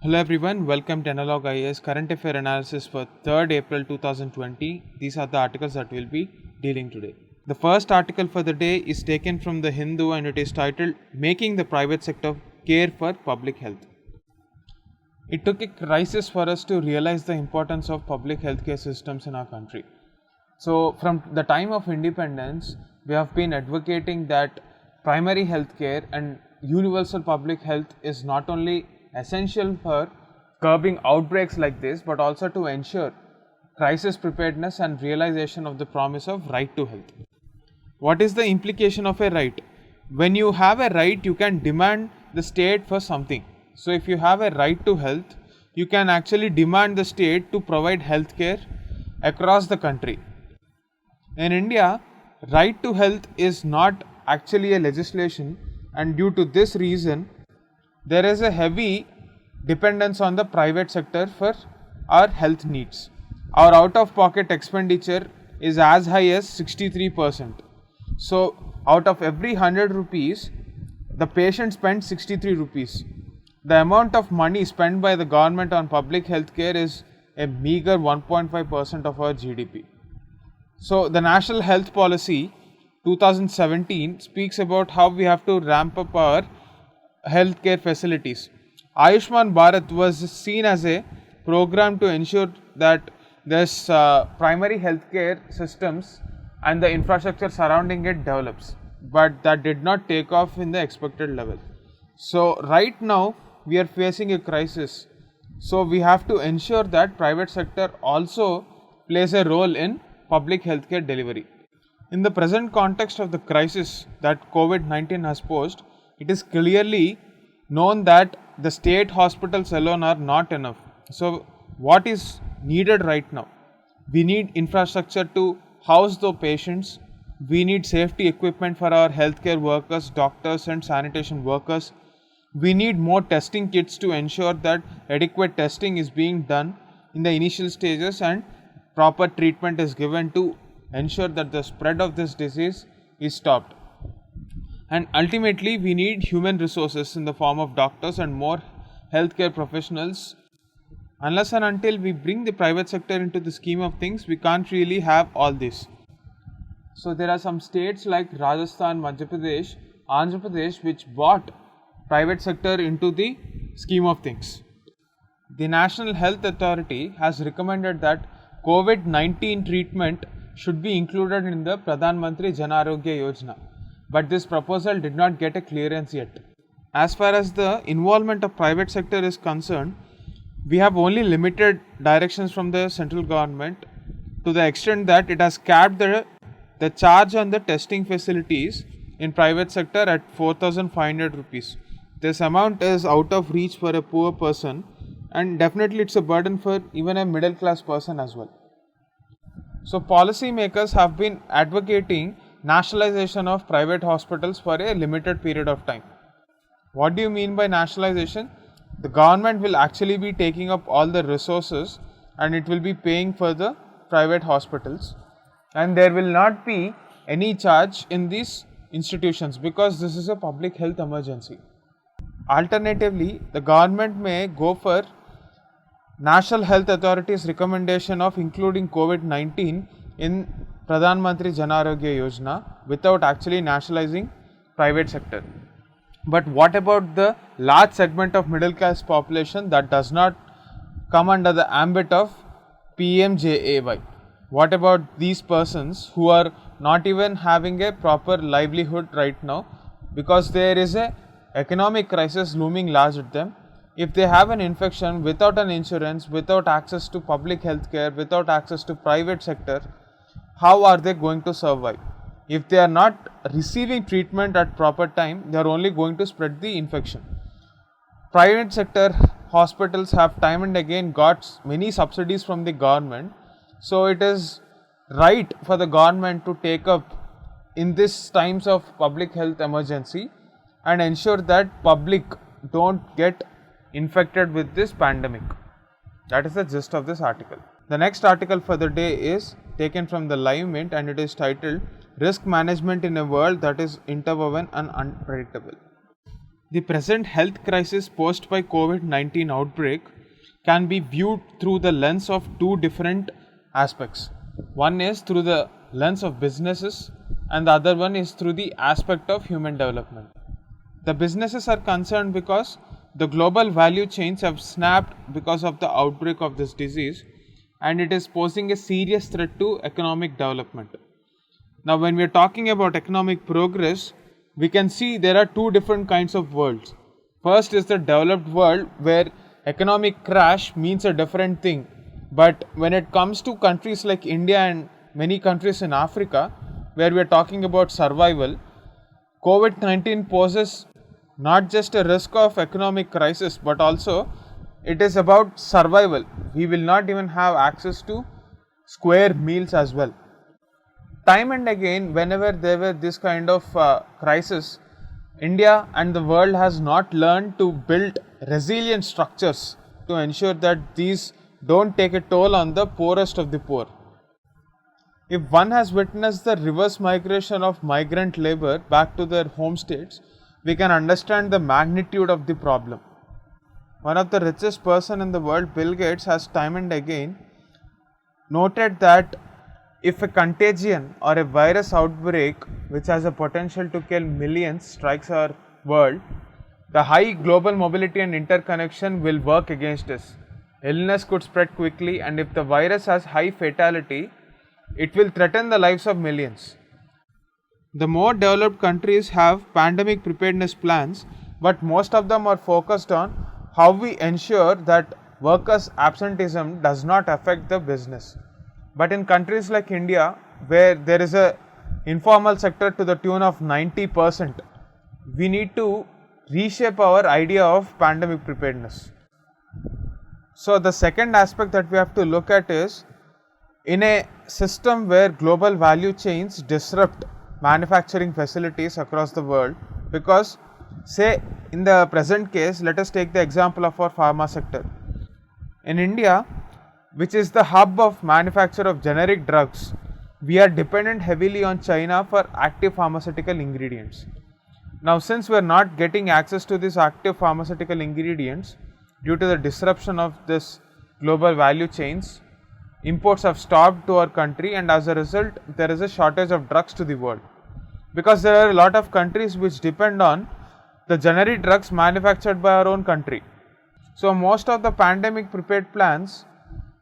Hello everyone, welcome to IAS Current Affairs Analysis for 3rd April 2020. These are the articles that we'll be dealing today. The first article for the day is taken from the Hindu and it is titled Making the Private Sector Care for Public Health. It took a crisis for us to realize the importance of public healthcare systems in our country. So from the time of independence, we have been advocating that primary healthcare and universal public health is not only essential for curbing outbreaks like this, but also to ensure crisis preparedness and realization of the promise of right to health. What is the implication of a right? When you have a right, you can demand the state for something. So if you have a right to health, you can actually demand the state to provide healthcare across the country. In India, right to health is not actually a legislation, and due to this reason, there is a heavy dependence on the private sector for our health needs. Our out-of-pocket expenditure is as high as 63%. So, out of every 100 rupees, the patient spends 63 rupees. The amount of money spent by the government on public health care is a meager 1.5% of our GDP. So, the National Health Policy 2017 speaks about how we have to ramp up our healthcare facilities. Ayushman Bharat was seen as a program to ensure that this primary healthcare systems and the infrastructure surrounding it develops, but that did not take off in the expected level. So right now we are facing a crisis. So we have to ensure that private sector also plays a role in public healthcare delivery. In the present context of the crisis that COVID-19 has posed, it is clearly known that the state hospitals alone are not enough. So what is needed right now? We need infrastructure to house the patients. We need safety equipment for our healthcare workers, doctors and sanitation workers. We need more testing kits to ensure that adequate testing is being done in the initial stages and proper treatment is given to ensure that the spread of this disease is stopped. And ultimately, we need human resources in the form of doctors and more healthcare professionals. Unless and until we bring the private sector into the scheme of things, we can't really have all this. So there are some states like Rajasthan, Madhya Pradesh, Andhra Pradesh which brought private sector into the scheme of things. The National Health Authority has recommended that COVID-19 treatment should be included in the Pradhan Mantri Jan Arogya Yojana. But this proposal did not get a clearance yet. As far as the involvement of private sector is concerned, we have only limited directions from the central government to the extent that it has capped the charge on the testing facilities in private sector at 4,500 rupees. This amount is out of reach for a poor person, and definitely it's a burden for even a middle class person as well. So policymakers have been advocating nationalization of private hospitals for a limited period of time. What do you mean by nationalization? The government will actually be taking up all the resources and it will be paying for the private hospitals, and there will not be any charge in these institutions because this is a public health emergency. Alternatively, the government may go for National Health Authority's recommendation of including COVID-19 in Pradhan Mantri Jan Arogya Yojana without actually nationalizing private sector. But what about the large segment of middle class population that does not come under the ambit of PMJAY? What about these persons who are not even having a proper livelihood right now because there is a economic crisis looming large at them? If they have an infection without an insurance, without access to public health care, without access to private sector, how are they going to survive? If they are not receiving treatment at proper time, they are only going to spread the infection. Private sector hospitals have time and again got many subsidies from the government. So it is right for the government to take up in these times of public health emergency and ensure that public don't get infected with this pandemic. That is the gist of this article. The next article for the day is taken from the Live Mint and it is titled Risk Management in a World That is Interwoven and Unpredictable. The present health crisis posed by COVID-19 outbreak can be viewed through the lens of two different aspects. One is through the lens of businesses and the other one is through the aspect of human development. The businesses are concerned because the global value chains have snapped because of the outbreak of this disease and it is posing a serious threat to economic development. Now, when we are talking about economic progress, we can see there are two different kinds of worlds. First is the developed world where economic crash means a different thing. But when it comes to countries like India and many countries in Africa, where we are talking about survival, COVID-19 poses not just a risk of economic crisis, but also it is about survival. We will not even have access to square meals as well. Time and again, whenever there were this kind of crisis, India and the world has not learned to build resilient structures to ensure that these don't take a toll on the poorest of the poor. If one has witnessed the reverse migration of migrant labor back to their home states, we can understand the magnitude of the problem. One of the richest person in the world, Bill Gates, has time and again noted that if a contagion or a virus outbreak which has a potential to kill millions strikes our world, the high global mobility and interconnection will work against us. Illness could spread quickly, and if the virus has high fatality, it will threaten the lives of millions. The more developed countries have pandemic preparedness plans, but most of them are focused on how we ensure that workers' absenteeism does not affect the business. But in countries like India, where there is a informal sector to the tune of 90%, we need to reshape our idea of pandemic preparedness. So the second aspect that we have to look at is, in a system where global value chains disrupt manufacturing facilities across the world, because say in the present case, let us take the example of our pharma sector. In India, which is the hub of manufacture of generic drugs, we are dependent heavily on China for active pharmaceutical ingredients. Now, since we are not getting access to these active pharmaceutical ingredients due to the disruption of this global value chains, imports have stopped to our country, and as a result, there is a shortage of drugs to the world. Because there are a lot of countries which depend on the generic drugs manufactured by our own country. So, most of the pandemic prepared plans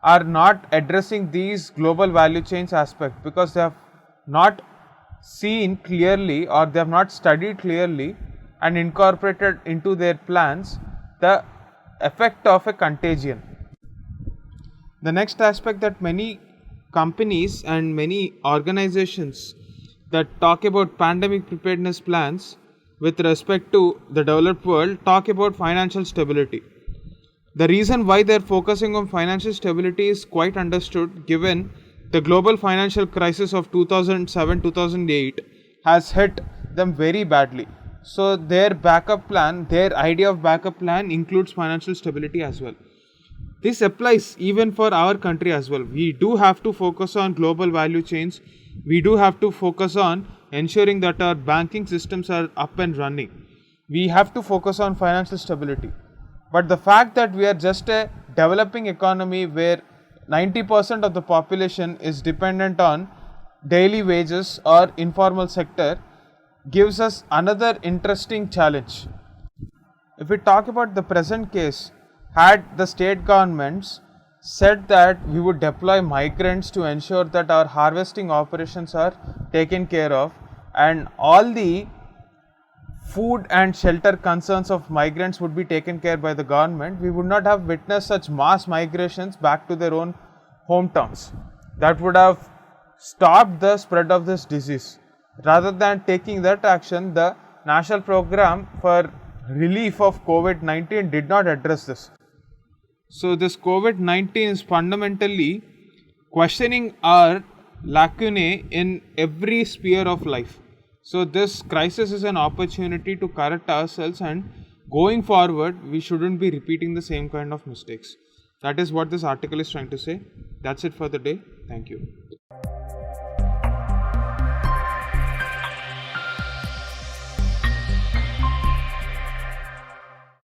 are not addressing these global value chains aspect because they have not seen clearly or they have not studied clearly and incorporated into their plans the effect of a contagion. The next aspect that many companies and many organizations that talk about pandemic preparedness plans with respect to the developed world talk about financial stability. The reason why they are focusing on financial stability is quite understood given the global financial crisis of 2007-2008 has hit them very badly. So their backup plan, their idea of backup plan includes financial stability as well. This applies even for our country as well. We do have to focus on global value chains. We do have to focus on ensuring that our banking systems are up and running. We have to focus on financial stability. But the fact that we are just a developing economy where 90% of the population is dependent on daily wages or informal sector gives us another interesting challenge. If we talk about the present case, had the state governments said that we would deploy migrants to ensure that our harvesting operations are taken care of and all the food and shelter concerns of migrants would be taken care by the government, we would not have witnessed such mass migrations back to their own hometowns. That would have stopped the spread of this disease. Rather than taking that action, the national program for relief of COVID-19 did not address this. So this COVID-19 is fundamentally questioning our lacunae in every sphere of life. So this crisis is an opportunity to correct ourselves, and going forward we shouldn't be repeating the same kind of mistakes. That is what this article is trying to say. That's it for the day. Thank you.